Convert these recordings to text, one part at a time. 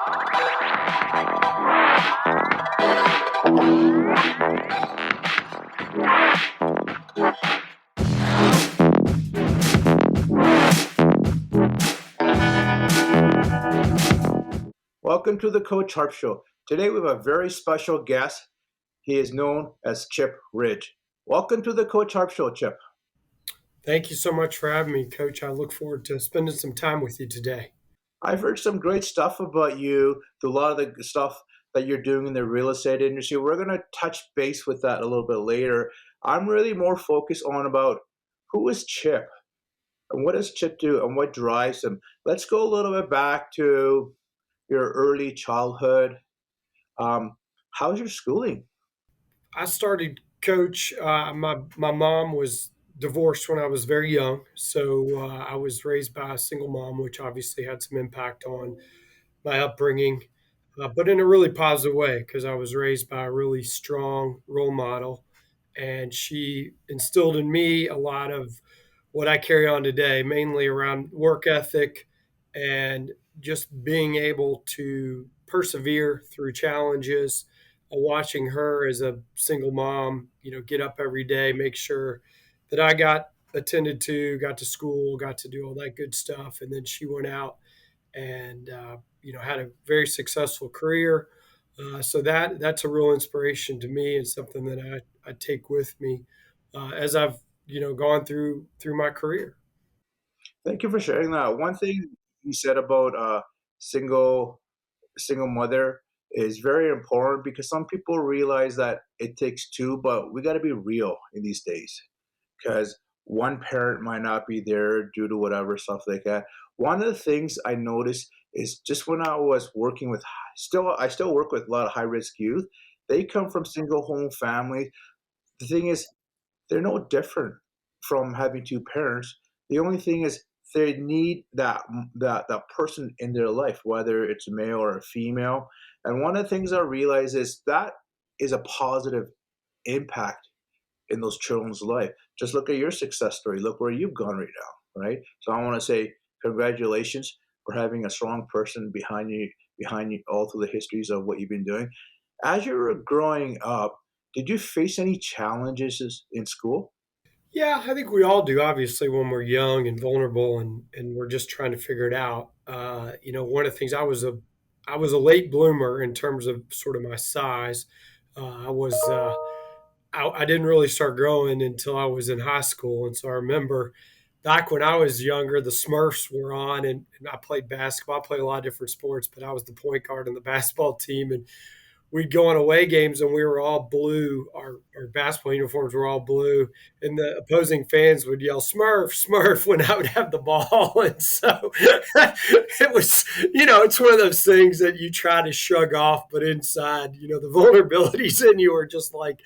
Welcome to the Coach Harp Show. Today we have a very special guest. He is known as Chip Ridge. Welcome to the Coach Harp Show, Chip. Thank you so much for having me, Coach. I look forward to spending some time with you today. I've heard some great stuff about you, a lot of the stuff that you're doing in the real estate industry. We're going to touch base with that a little bit later. I'm really more focused on about who is Chip and what does Chip do and what drives him. Let's go a little bit back to your early childhood. Um, how's your schooling? I started, Coach. My mom was divorced when I was very young, so I was raised by a single mom, which obviously had some impact on my upbringing, but in a really positive way because I was raised by a really strong role model, and she instilled in me a lot of what I carry on today, mainly around work ethic and just being able to persevere through challenges. Watching her as a single mom, get up every day, make sure that I got attended to, got to school, got to do all that good stuff, and then she went out and had a very successful career. So that's a real inspiration to me and something that I take with me as I've gone through my career. Thank you for sharing that. One thing you said about single single mother is very important because some people realize that it takes two, but we got to be real in these days because one parent might not be there due to whatever stuff like that. One of the things I noticed is just when I was working with I still work with a lot of high risk youth. They come from single home families. The thing is, they're no different from having two parents. The only thing is they need that person in their life, whether it's a male or a female. And one of the things I realize is that is a positive impact in those children's life. Just look at your success story. Look where you've gone right now, right? So I want to say congratulations for having a strong person behind you all through the histories of what you've been doing. As you were growing up, did you face any challenges in school? Yeah, I think we all do. Obviously, when we're young and vulnerable, and we're just trying to figure it out. One of the things I was a late bloomer in terms of sort of my size. I was I didn't really start growing until I was in high school, and so I remember back when I was younger, the Smurfs were on, and I played basketball. I played a lot of different sports, but I was the point guard on the basketball team, and we'd go on away games and we were all blue. Our basketball uniforms were all blue, and the opposing fans would yell "Smurf, Smurf" when I would have the ball. And so it was, it's one of those things that you try to shrug off, but inside, the vulnerabilities in you are just like,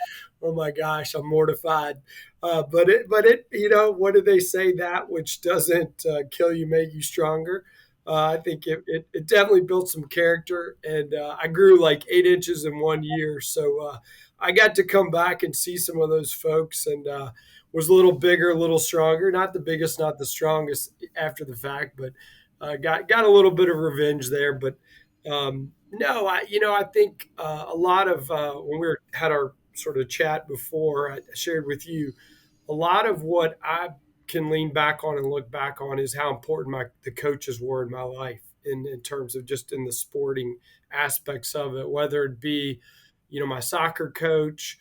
oh my gosh, I'm mortified. But what do they say? That which doesn't kill you make you stronger. I think it definitely built some character, and I grew like 8 inches in 1 year. So I got to come back and see some of those folks, and was a little bigger, a little stronger. Not the biggest, not the strongest after the fact, but got a little bit of revenge there. But no, I think a lot of when had our sort of chat before, I shared with you a lot of what I can lean back on and look back on is how important the coaches were in my life in terms of just in the sporting aspects of it, whether it be, my soccer coach,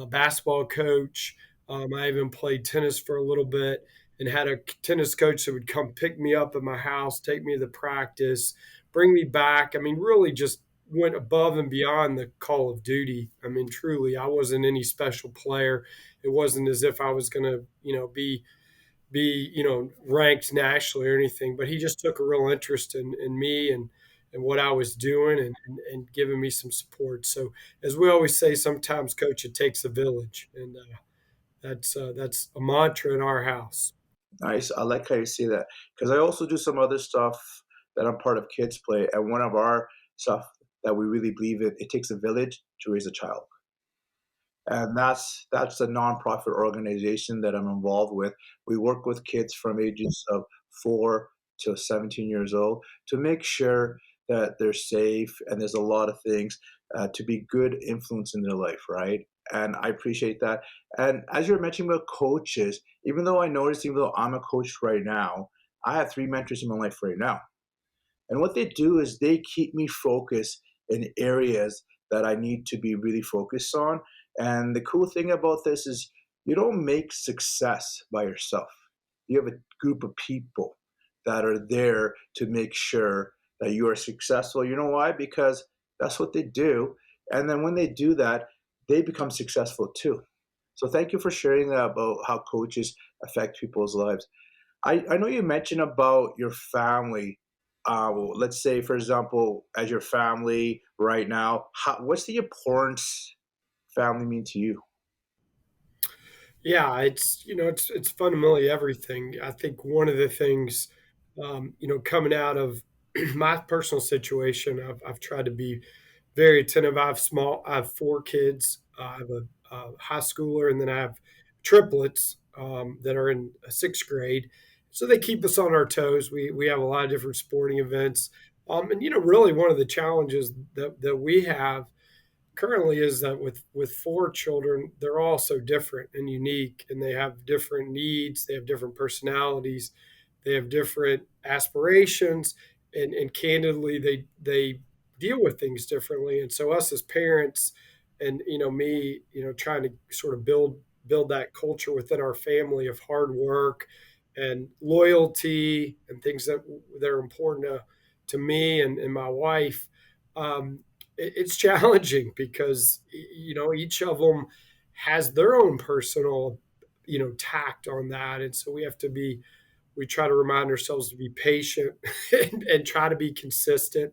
basketball coach. I even played tennis for a little bit and had a tennis coach that would come pick me up at my house, take me to the practice, bring me back. I mean, really just went above and beyond the call of duty. I mean, truly, I wasn't any special player. It wasn't as if I was going to, be ranked nationally or anything, but he just took a real interest in me and what I was doing, and giving me some support. So as we always say, sometimes, Coach, it takes a village, and that's a mantra in our house. Nice. I like how you say that because I also do some other stuff that I'm part of Kids Play, and one of our stuff that we really believe in, it takes a village to raise a child. And that's a nonprofit organization that I'm involved with. We work with kids from ages of 4 to 17 years old to make sure that they're safe, and there's a lot of things to be good influence in their life, right? And I appreciate that. And as you're mentioning about coaches, even though I noticed, even though I'm a coach right now, I have three mentors in my life right now. And what they do is they keep me focused in areas that I need to be really focused on. And the cool thing about this is you don't make success by yourself. You have a group of people that are there to make sure that you are successful. You know why? Because that's what they do. And then when they do that, they become successful too. So thank you for sharing that about how coaches affect people's lives. I know you mentioned about your family. Well, let's say, for example, as your family right now, what's the importance family mean to you? Yeah, it's fundamentally everything. I think one of the things, coming out of my personal situation, I've tried to be very attentive. I have four kids. I have a high schooler, and then I have triplets that are in sixth grade. So they keep us on our toes. We have a lot of different sporting events, and really one of the challenges that we have currently is that with four children, they're all so different and unique, and they have different needs, they have different personalities, they have different aspirations, and candidly they deal with things differently. And so us as parents, and me, trying to sort of build that culture within our family of hard work and loyalty and things that are important to me and my wife. um, it's challenging because each of them has their own personal tact on that, and so we try to remind ourselves to be patient and try to be consistent,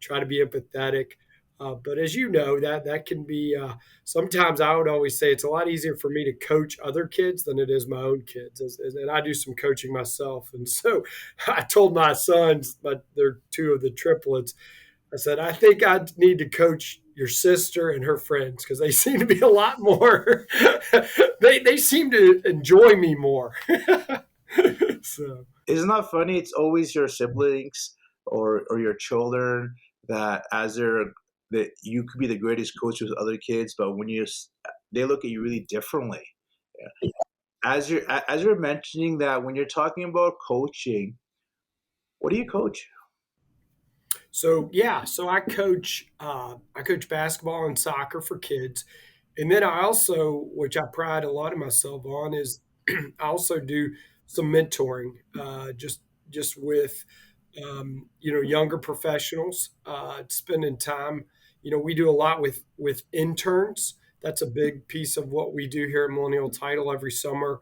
try to be empathetic. But as you know, that can be sometimes. I would always say it's a lot easier for me to coach other kids than it is my own kids, and I do some coaching myself. And so I told my sons, but they're two of the triplets, I said, I think I need to coach your sister and her friends because they seem to be a lot more. They seem to enjoy me more. So Isn't that funny? It's always your siblings or your children that as they're that you could be the greatest coach with other kids, but when they look at you really differently. Yeah. As you're mentioning that when you're talking about coaching, what do you coach? so yeah, so I coach basketball and soccer for kids, and then I also, which I pride a lot of myself on, is I also do some mentoring, just with younger professionals, spending time. We do a lot with interns. That's a big piece of what we do here at Millennial Title. Every summer,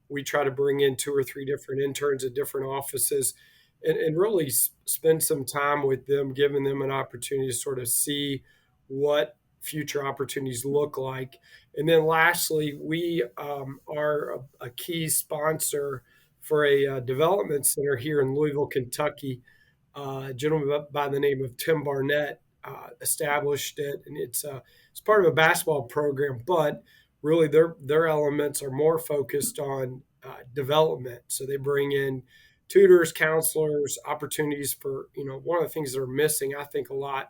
we try to bring in two or three different interns at different offices, and really spend some time with them, giving them an opportunity to sort of see what future opportunities look like. And then lastly, we are a key sponsor for a development center here in Louisville, Kentucky. A gentleman by the name of Tim Barnett established it, and it's part of a basketball program, but really their elements are more focused on development. So they bring in tutors, counselors, opportunities for one of the things that are missing, I think, a lot.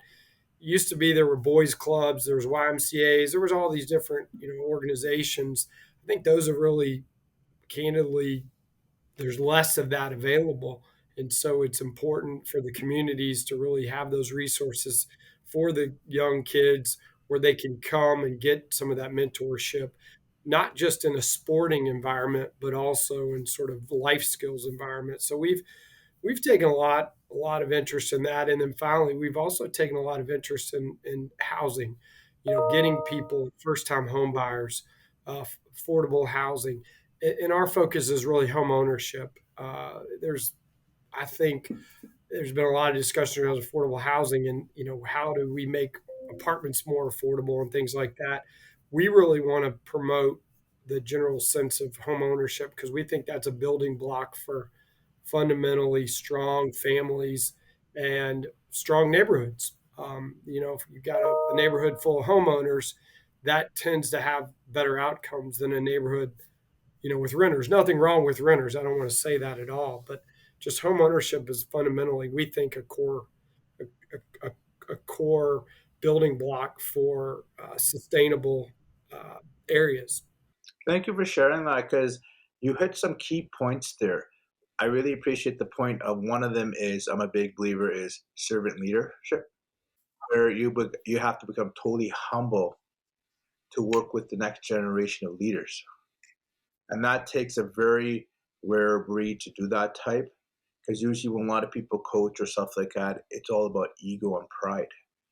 Used to be there were boys clubs, there was YMCA's, there was all these different organizations. I think those are really, candidly, there's less of that available. And so it's important for the communities to really have those resources for the young kids where they can come and get some of that mentorship, not just in a sporting environment, but also in sort of life skills environment. So we've taken a lot of interest in that. And then finally, we've also taken a lot of interest in housing, getting people, first time home buyers, affordable housing. And our focus is really home ownership. I think there's been a lot of discussion around affordable housing, and how do we make apartments more affordable and things like that. We really want to promote the general sense of home ownership because we think that's a building block for fundamentally strong families and strong neighborhoods. If you've got a neighborhood full of homeowners, that tends to have better outcomes than a neighborhood, with renters. Nothing wrong with renters. I don't want to say that at all, but just home ownership is fundamentally, we think, a, a core building block for sustainable uh, areas. Thank you for sharing that because you hit some key points there. I really appreciate the point of one of them is I'm a big believer is servant leadership, where you have to become totally humble to work with the next generation of leaders. And that takes a very rare breed to do that type. Because usually when a lot of people coach or stuff like that, it's all about ego and pride.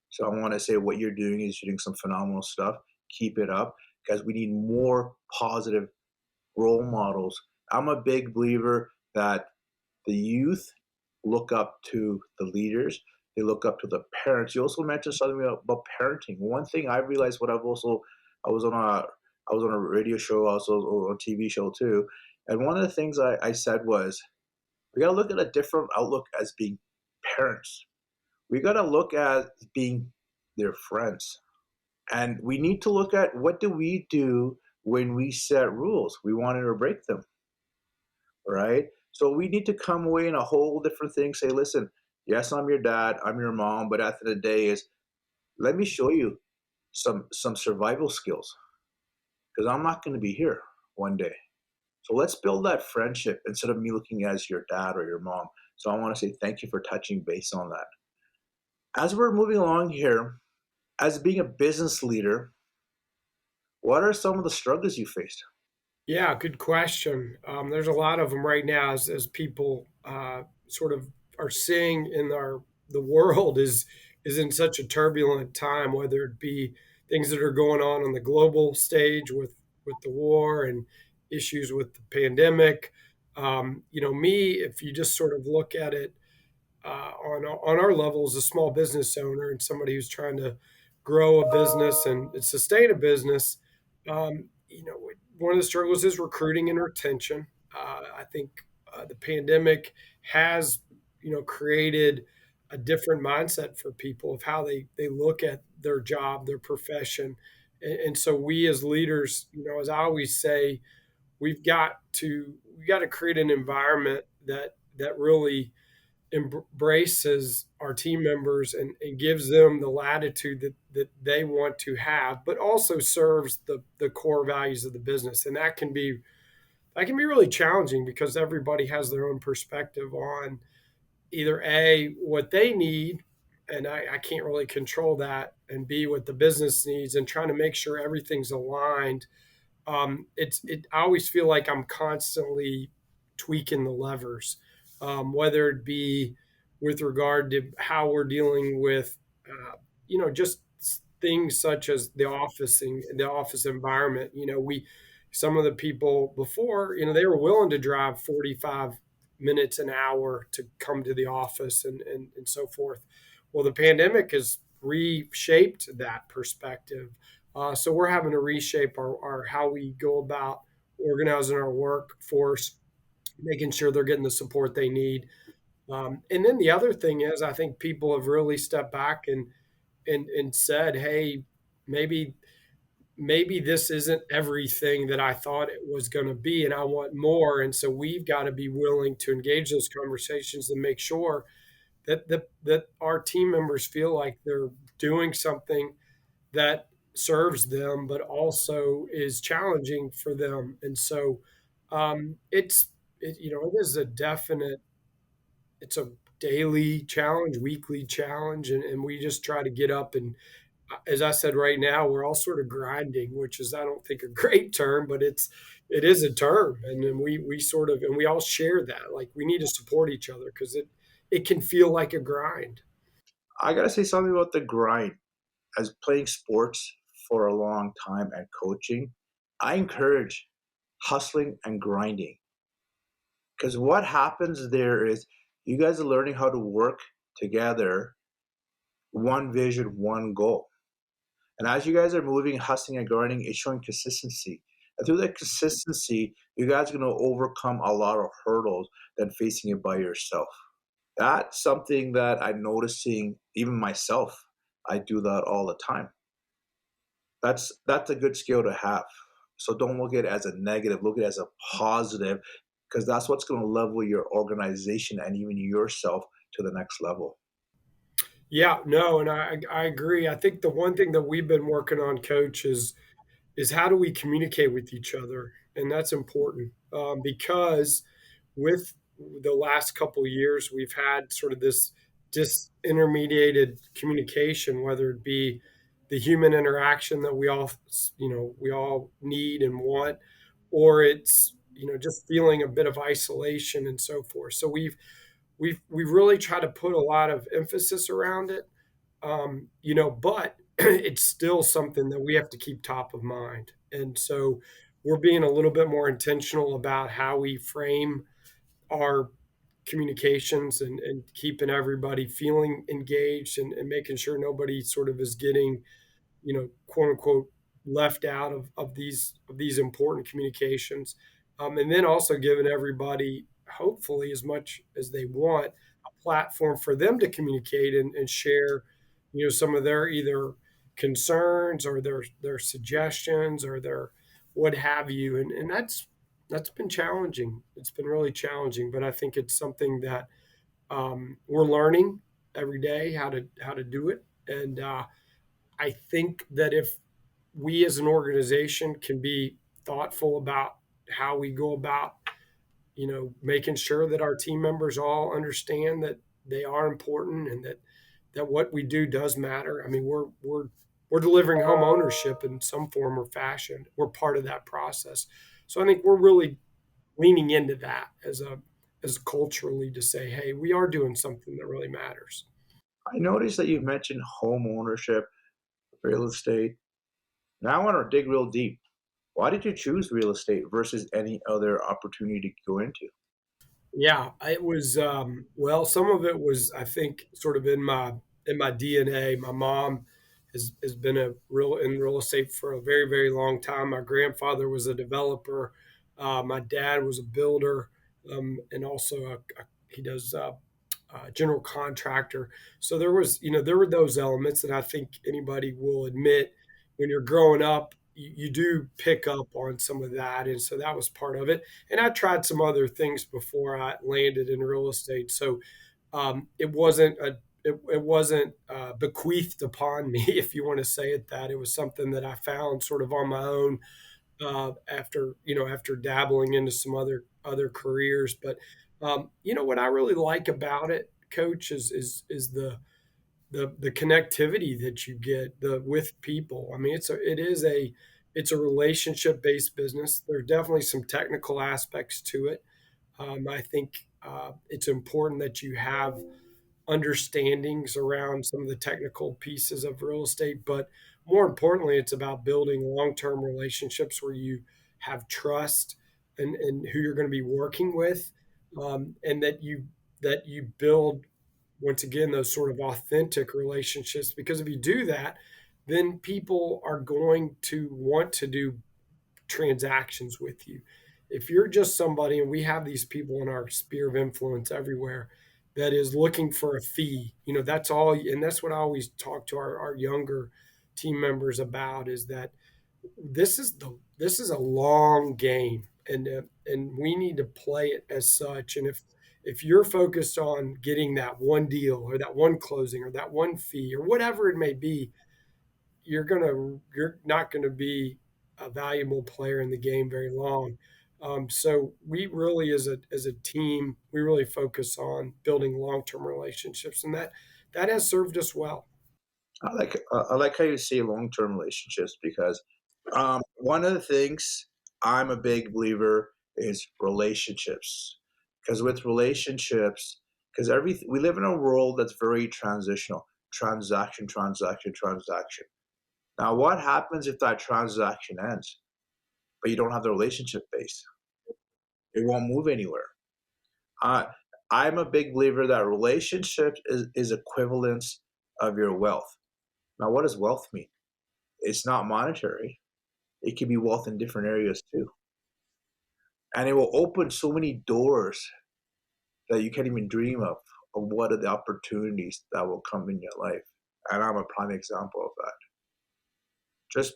So I want to say what you're doing some phenomenal stuff. Keep it up because we need more positive role models. I'm a big believer that the youth look up to the leaders. They look up to the parents. You also mentioned something about parenting. One thing I realized what I was on a I was on a radio show, also on a TV show too. And one of the things I said was we gotta look at a different outlook as being parents. We gotta look at being their friends. And we need to look at what do we do when we set rules. We wanted to break them, right? So we need to come away in a whole different thing. Say, listen, yes, I'm your dad, I'm your mom, but at the end of the day, is let me show you some survival skills because I'm not going to be here one day. So let's build that friendship instead of me looking as your dad or your mom. So I want to say thank you for touching base on that. As we're moving along here, as being a business leader, what are some of the struggles you faced? Yeah, good question. There's a lot of them right now as people sort of are seeing in our the world is in such a turbulent time, whether it be things that are going on the global stage with the war and issues with the pandemic. Me, if you just sort of look at it on our level as a small business owner and somebody who's trying to grow a business and sustain a business, one of the struggles is recruiting and retention. I think the pandemic has, created a different mindset for people of how they look at their job, their profession. And so we as leaders, as I always say, we got to create an environment that really embraces our team members and gives them the latitude that they want to have, but also serves the core values of the business. And that can be really challenging because everybody has their own perspective on either A, what they need, and I can't really control that, and B, what the business needs, and trying to make sure everything's aligned. I always feel like I'm constantly tweaking the levers, whether it be with regard to how we're dealing with, just things such as the office environment. Some of the people before, they were willing to drive 45 minutes an hour to come to the office and so forth. Well, the pandemic has reshaped that perspective, so we're having to reshape our how we go about organizing our workforce, making sure they're getting the support they need. And then the other thing is, I think people have really stepped back and said, "Hey, maybe maybe this isn't everything that I thought it was going to be, and I want more." And so we've got to be willing to engage those conversations and make sure that our team members feel like they're doing something that serves them, but also is challenging for them. And so it is a definite, it's a daily challenge, weekly challenge, and we just try to get up and, as I said, right now we're all sort of grinding, which is I don't think a great term, but it is a term, and then we sort of and we all share that. Like we need to support each other because it can feel like a grind. I gotta say something about the grind. As playing sports for a long time and coaching, I encourage hustling and grinding because what happens there is you guys are learning how to work together, one vision, one goal. And as you guys are moving, hustling and grinding, it's showing consistency. And through that consistency, you guys are going to overcome a lot of hurdles than facing it by yourself. That's something that I'm noticing even myself. I do that all the time. That's a good skill to have. So don't look at it as a negative, look at it as a positive, because that's what's going to level your organization and even yourself to the next level. Yeah, no, and I agree. I think the one thing that we've been working on, Coach, is how do we communicate with each other, and that's important because with the last couple of years, we've had sort of this disintermediated communication, whether it be the human interaction that we all need and want, or it's just feeling a bit of isolation and so forth. So we've really tried to put a lot of emphasis around it, but it's still something that we have to keep top of mind. And so we're being a little bit more intentional about how we frame our communications and keeping everybody feeling engaged and making sure nobody sort of is getting quote unquote, left out of these important communications, and then also giving everybody, hopefully, as much as they want, a platform for them to communicate and share, some of their either concerns or their suggestions or their what have you, and that's been challenging. It's been really challenging, but I think it's something that we're learning every day how to do it, and I think that if we as an organization can be thoughtful about how we go about, making sure that our team members all understand that they are important and that what we do does matter. I mean, we're delivering home ownership in some form or fashion. We're part of that process. So I think we're really leaning into that as culturally to say, hey, we are doing something that really matters. I noticed that you've mentioned home ownership, real estate. Now I want to dig real deep. Why did you choose real estate versus any other opportunity to go into? Yeah, it was, well, some of it was, I think, sort of in my DNA. My mom has been in real estate for a very, very long time. My grandfather was a developer. My dad was a builder, and also he does general contractor. So there were those elements that I think anybody will admit when you're growing up, you do pick up on some of that, and so that was part of it. And I tried some other things before I landed in real estate, so it wasn't bequeathed upon me, if you want to say it that. It was something that I found sort of on my own after dabbling into some other careers. But what I really like about it, Coach, is the connectivity that you get with people. I mean, it's a relationship based business. There's definitely some technical aspects to it. I think it's important that you have understandings around some of the technical pieces of real estate, but more importantly, it's about building long-term relationships where you have trust and who you're going to be working with, and that you build once again those sort of authentic relationships. Because if you do that, then people are going to want to do transactions with you. If you're just somebody, and we have these people in our sphere of influence everywhere, that is looking for a fee, that's all. And that's what I always talk to our younger team members about, is that this is a long game, and we need to play it as such. And if you're focused on getting that one deal or that one closing or that one fee or whatever it may be, you're not gonna be a valuable player in the game very long. So we really, as a team, we really focus on building long term relationships, and that has served us well. I like how you say long-term relationships because one of the things I'm a big believer is relationships. Because with relationships, because every we live in a world that's very transitional, transaction, transaction, transaction. Now, what happens if that transaction ends, but you don't have the relationship base? It won't move anywhere. Uh, I'm a big believer that relationships is equivalence of your wealth. Now, what does wealth mean? It's not monetary. It can be wealth in different areas too. And it will open so many doors that you can't even dream of what are the opportunities that will come in your life. And I'm a prime example of that. Just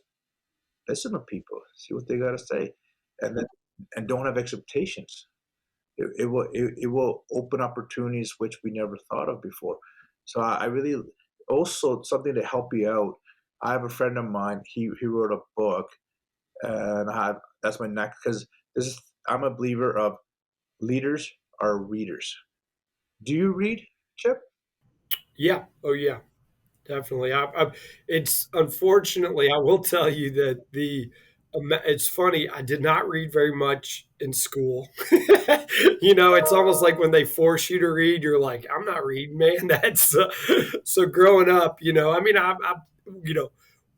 listen to people, see what they got to say, and then and don't have expectations. It will open opportunities which we never thought of before. So I really also something to help you out. I have a friend of mine. He wrote a book, and that's my next because this is I'm a believer of leaders are readers. Do you read, Chip? Yeah. Oh, yeah. Definitely. It's unfortunately, I will tell you that it's funny. I did not read very much in school. It's almost like when they force you to read, you're like, I'm not reading, man. So growing up, I mean, you know,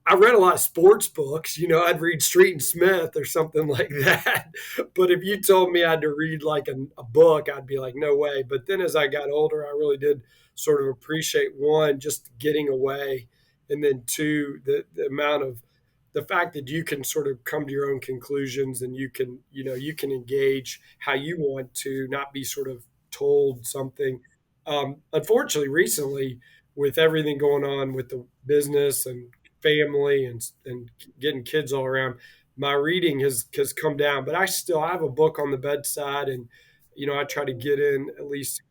I read a lot of sports books. I'd read Street and Smith or something like that. But if you told me I had to read like a book, I'd be like, no way. But then as I got older, I really did sort of appreciate one, just getting away, and then two, the amount of the fact that you can sort of come to your own conclusions and you can engage how you want to, not be sort of told something. Unfortunately, recently, with everything going on with the business and family and getting kids all around, my reading has come down. But I have a book on the bedside, and I try to get in at least.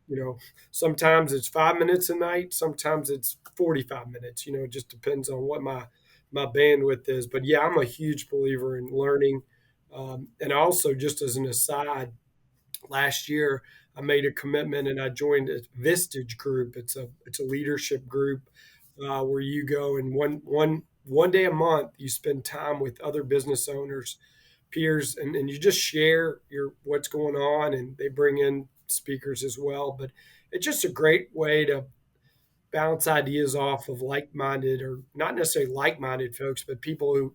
Sometimes it's 5 minutes a night, sometimes it's 45 minutes. It just depends on what my bandwidth is. But yeah, I'm a huge believer in learning. And also, just as an aside, last year I made a commitment and I joined a Vistage group. It's a leadership group where you go and one day a month you spend time with other business owners, peers, and you just share your what's going on, and they bring in speakers as well. But it's just a great way to bounce ideas off of like-minded, or not necessarily like-minded folks, but people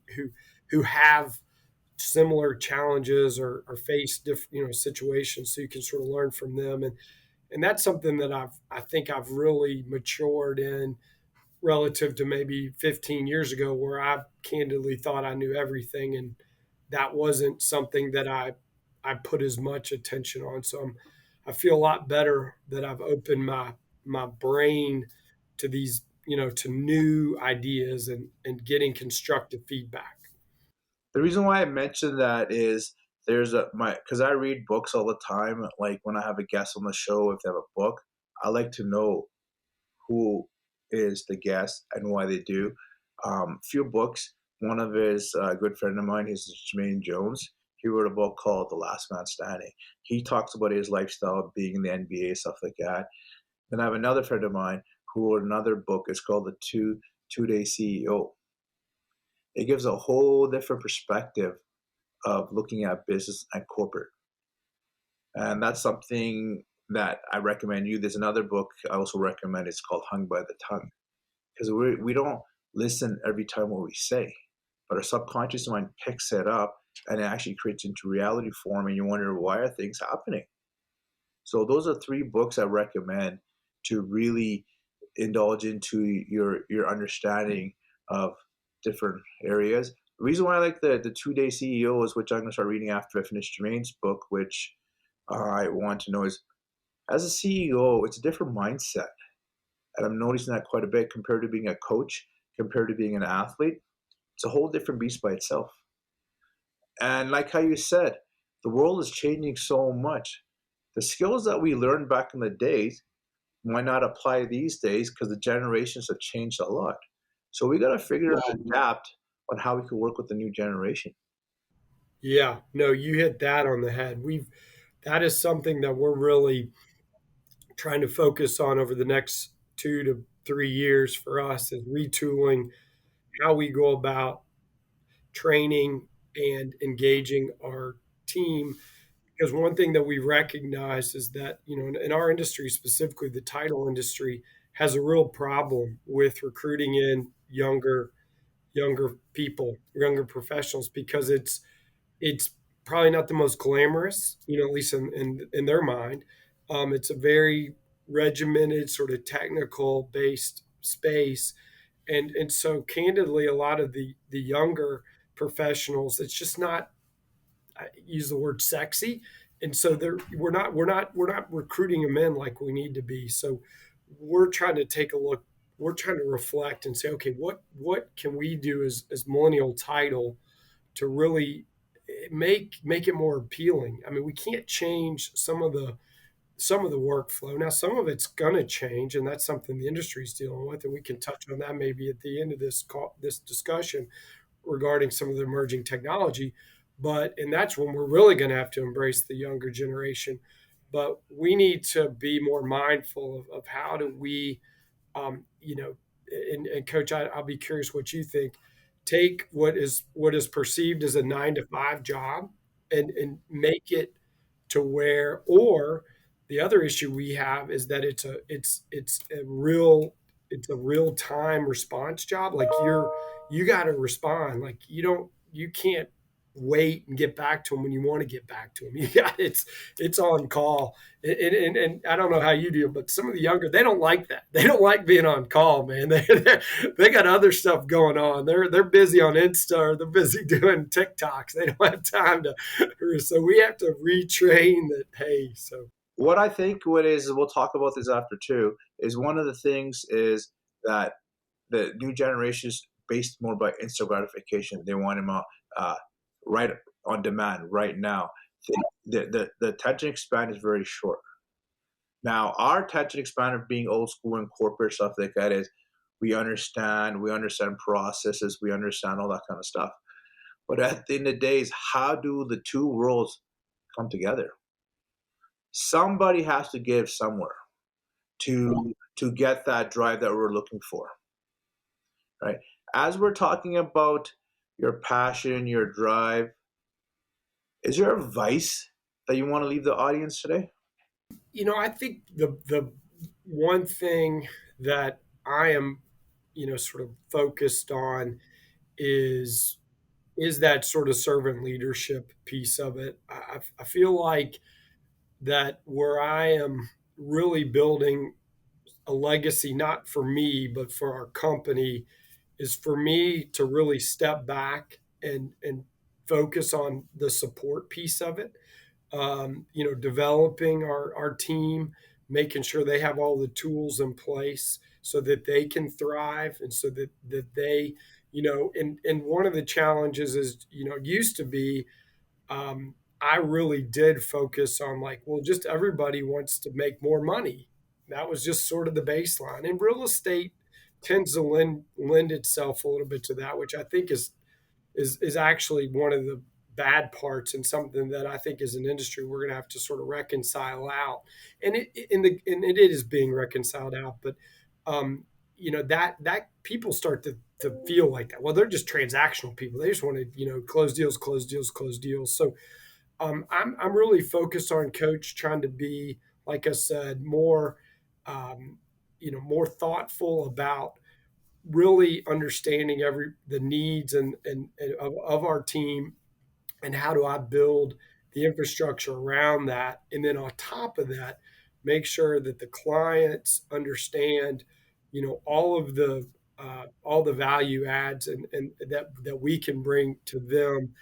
who have similar challenges or face different situations, so you can sort of learn from them. And that's something that I think I've really matured in, relative to maybe 15 years ago, where I candidly thought I knew everything, and that wasn't something that I put as much attention on. So I feel a lot better that I've opened my brain to these, to new ideas and getting constructive feedback. The reason why I mentioned that is there's a my because I read books all the time. Like when I have a guest on the show, if they have a book, I like to know who is the guest and why they do. Few books. One of his good friend of mine, his Jermaine Jones. He wrote a book called The Last Man Standing. He talks about his lifestyle being in the NBA, stuff like that. Then I have another friend of mine who wrote another book. It's called The Two Day CEO. It gives a whole different perspective of looking at business and corporate. And that's something that I recommend you. There's another book I also recommend. It's called Hung by the Tongue, because we don't listen every time what we say, but our subconscious mind picks it up and it actually creates into reality form. And you wonder, why are things happening? So those are three books I recommend to really indulge into your understanding of different areas. The reason why I like the 2 Day CEOs, which I'm going to start reading after I finish Jermaine's book, which I want to know is, as a CEO, it's a different mindset, and I'm noticing that quite a bit compared to being a coach, compared to being an athlete. It's a whole different beast by itself. And like how you said, the world is changing so much. The skills that we learned back in the days might not apply these days because the generations have changed a lot. So we got to figure out and adapt on how we can work with the new generation. Yeah, no, you hit that on the head. That is something that we're really trying to focus on over the next 2 to 3 years for us, is retooling how we go about training and engaging our team. Because one thing that we recognize is that, in our industry, specifically the title industry, has a real problem with recruiting in younger people, younger professionals, because it's probably not the most glamorous, at least in their mind. It's a very regimented, sort of technical based space. And so candidly, a lot of the younger professionals, it's just not, I use the word sexy. And so we're not recruiting them in like we need to be. So we're trying to take a look, we're trying to reflect and say, okay, what can we do as Millennial Title to really make it more appealing. I mean, we can't change some of some of the workflow. Now, some of it's going to change, and that's something the industry is dealing with, and we can touch on that maybe at the end of this discussion regarding some of the emerging technology. But and that's when we're really going to have to embrace the younger generation. But we need to be more mindful of how do we you know, and Coach, I'll be curious what you think. Take what is perceived as a 9 to 5 job and make it to where, or the other issue we have is that it's a real time response job. Like you got to respond. Like you can't wait and get back to them when you want to get back to them. You got it's on call. And I don't know how you do, but some of the younger, they don't like that. They don't like being on call, man. They got other stuff going on. They're busy on Insta, or they're busy doing TikToks. They don't have time to. So we have to retrain that. Hey, so What I think what is, we'll talk about this after too, is one of the things is that the new generation is based more by instant gratification. They want him uh, right on demand, right now. The attention span is very short. Now, our attention span of being old school and corporate stuff like that is we understand processes, we understand all that kind of stuff. But at the end of the day, is how do the two worlds come together? Somebody has to give somewhere to get that drive that we're looking for, right? As we're talking about your passion, your drive, is there advice that you want to leave the audience today? I think the one thing that I am, sort of focused on is that sort of servant leadership piece of it. I feel like that where I am really building a legacy, not for me, but for our company, is for me to really step back and focus on the support piece of it. Developing our team, making sure they have all the tools in place so that they can thrive and so that they, and one of the challenges is, it used to be I really did focus on like, well, just everybody wants to make more money. That was just sort of the baseline. And real estate tends to lend itself a little bit to that, which I think is actually one of the bad parts and something that I think as an industry we're going to have to sort of reconcile out. And it is being reconciled out, but that people start to feel like that. Well, they're just transactional people. They just want to close deals, close deals, close deals. So I'm really focused on coach trying to be, like I said, um, more thoughtful about really understanding the needs and of our team, and how do I build the infrastructure around that, and then on top of that, make sure that the clients understand, all the value adds and that we can bring to them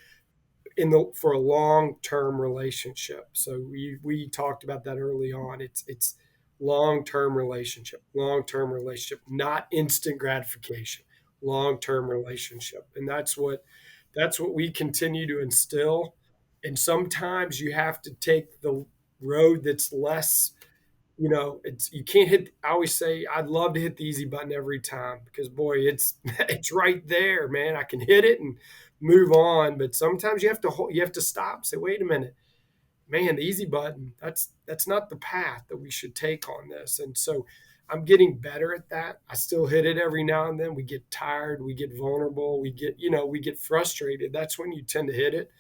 for a long term relationship. So we talked about that early on. It's long term relationship, not instant gratification. Long term relationship, and that's what we continue to instill. And sometimes you have to take the road that's less. It's you can't hit. I always say I'd love to hit the easy button every time because boy, it's it's right there, man. I can hit it and move on. But sometimes you have to stop and say, wait a minute, man, the easy button, that's not the path that we should take on this. And so I'm getting better at that. I still hit it every now and then. We get tired, we get vulnerable, we get frustrated. That's when you tend to hit it.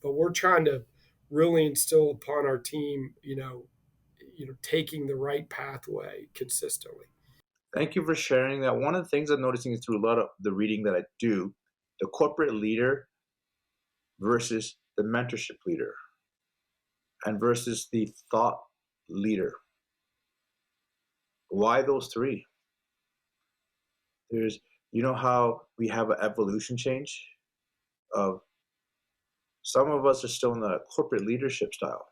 But we're trying to really instill upon our team, taking the right pathway consistently. Thank you for sharing that. One of the things I'm noticing is through a lot of the reading that I do, the corporate leader versus the mentorship leader and versus the thought leader. Why those three? There's, you know how we have an evolution change of some of us are still in the corporate leadership style,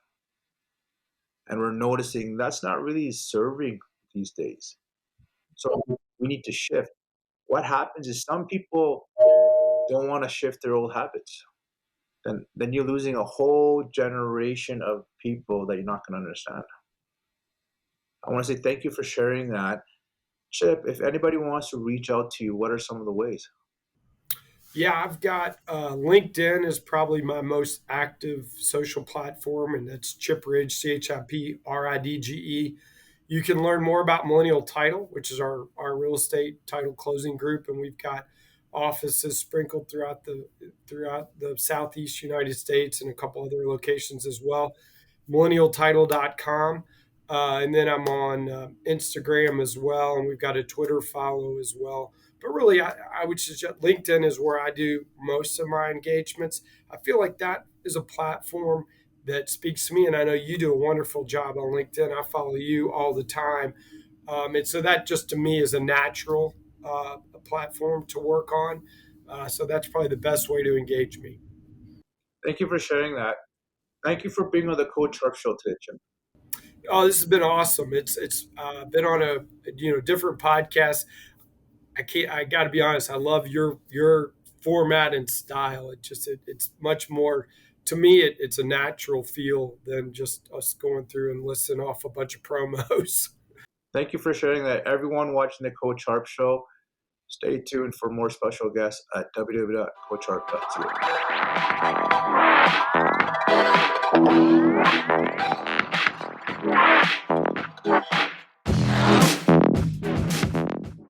and we're noticing that's not really serving these days. So we need to shift. What happens is some people don't want to shift their old habits. Then you're losing a whole generation of people that you're not going to understand. I want to say thank you for sharing that. Chip, if anybody wants to reach out to you, what are some of the ways? Yeah, I've got LinkedIn is probably my most active social platform, and that's Chip Ridge, ChipRidge. You can learn more about Millennial Title, which is our real estate title closing group, and we've got offices sprinkled throughout the Southeast United States and a couple other locations as well. Millennialtitle.com. And then I'm on Instagram as well, and we've got a Twitter follow as well. But really, I would suggest LinkedIn is where I do most of my engagements. I feel like that is a platform that speaks to me, and I know you do a wonderful job on LinkedIn. I follow you all the time, and so that just to me is a natural platform to work on. So that's probably the best way to engage me. Thank you for sharing that. Thank you for being on the Coach Harp Show today, Chip. Oh, this has been awesome. It's been on a different podcast. I can't. I got to be honest. I love your format and style. It's much more to me. It's a natural feel than just us going through and listing off a bunch of promos. Thank you for sharing that. Everyone watching the Coach Harp Show, stay tuned for more special guests at www.coachharp.ca.